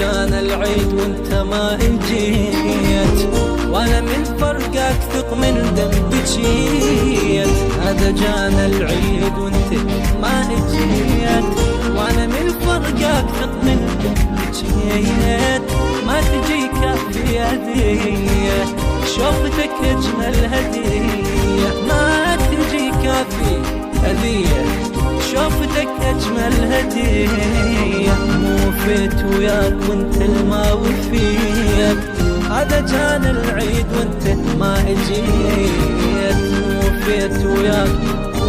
جانا العيد وانت ما اجيت، وانا من فرقك ثق من ذنبك جيت. هذا جانا العيد وانت ما اجيت، وانا من فرقك ثق من ذنبك جيت. ما تجي كافي هدية، شوفتك اجمل هدية. ما تجي كافي هدية، شوفتك اجمل هدية. مو وفيت وياك وانت الما وفيت. هذا جانا العيد وانت ما اجيت. مو وفيت وياك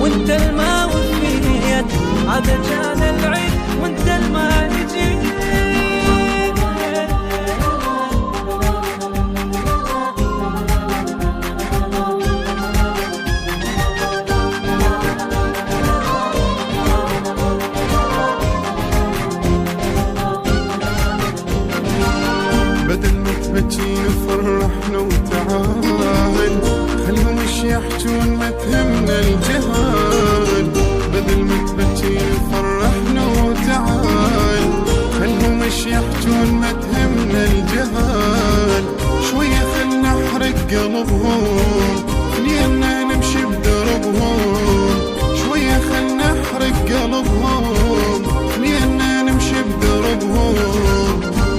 وانت الما وفيت. هذا جانا العيد وانت الما اجيت. فرحنا وتعال، خلهم ايش يحجون ما تهمنا الجهال. بدل ما تبكين فرحنا وتعال، خلهم ايش يحجون ما تهمنا الجهال. شوية خل نحرق قلبهم لأننا نمشي بدربهم. شوية خل نحرق قلبهم لأننا نمشي بدربهم.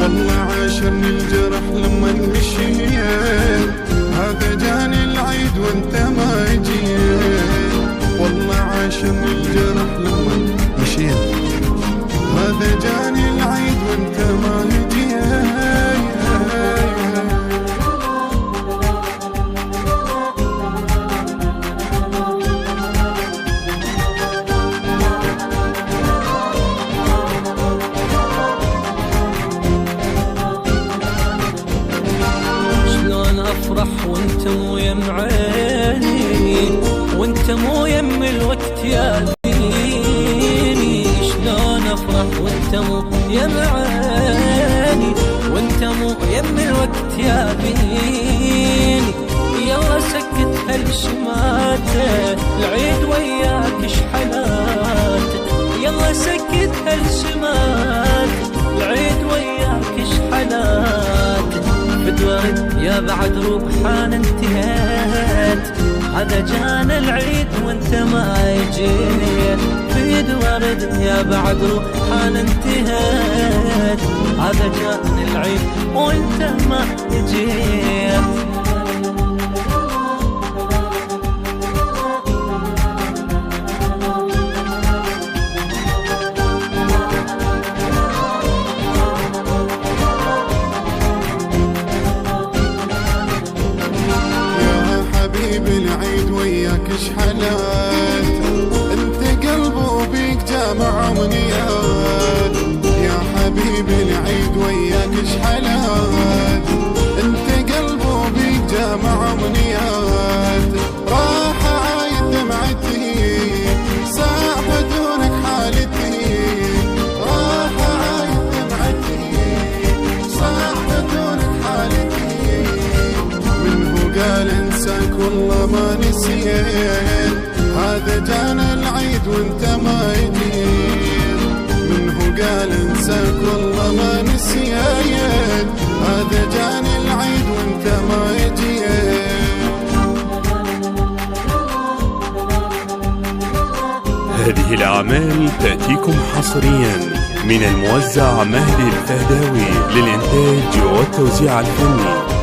والله عاشرني الجرح لما مشيت. هذا جاني العيد وانت ما جيت. والله عاشرني الجرح لما مشيت. هذا جاني العيد وانت ما جيت. افرح وانت مو يم عيني، وانت مو يم الوقت يا ديني. شلون افرح وانت مو يم عيني، وانت مو يم الوقت يا ديني. يلا سكت هالشماتة، العيد وياك شحلاته. يلا سكت هالشماتة، العيد وياك شحلاته. بدورد يا بعد روحان انتهيت. هذا جانا العيد وانت ما جيت. بدورد يا بعد روحان انتهيت. هذا جانا العيد وانت ما جيت. بالعيد وياك شحلات، انت قلب وبيك جامع امنيات. يا حبيبي العيد وياك شحلات، انت قلب وبيك جامع امنيات. راح عايد دمعتي ساعة بدونك حالتي. راح عايد دمعتي ساعة بدونك حالتي. منه قال انساك والله ما نسيت. هذا جانا العيد وانت ما جيت. منه قال انساك والله ما نسيت. هذا جانا العيد وانت ما جيت. هذه الأعمال تأتيكم حصريا من الموزع مهدي الفهداوي للإنتاج والتوزيع الفني.